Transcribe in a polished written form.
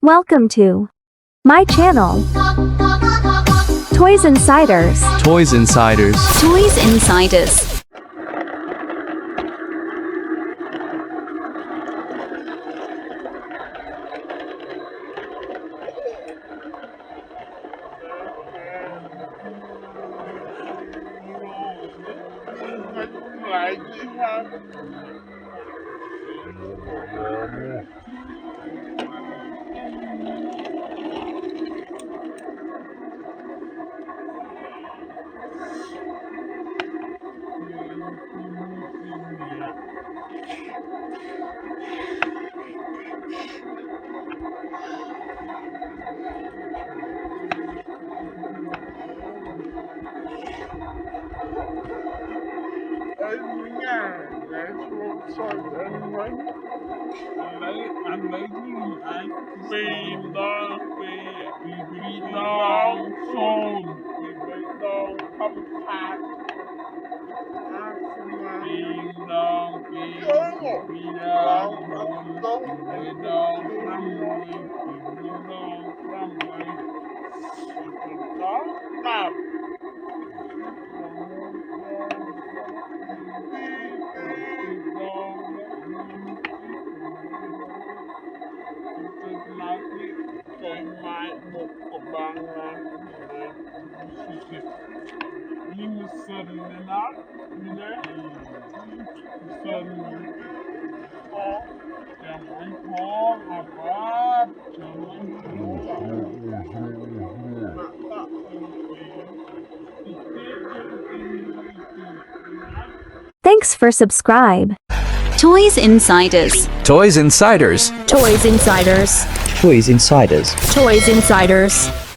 Welcome to my channel, Toys Insiders. Toys Insiders. Toys Insiders. Thanks for subscribe. Toys Insiders. Toys Insiders. Toys Insiders. Toys Insiders. Toys Insiders.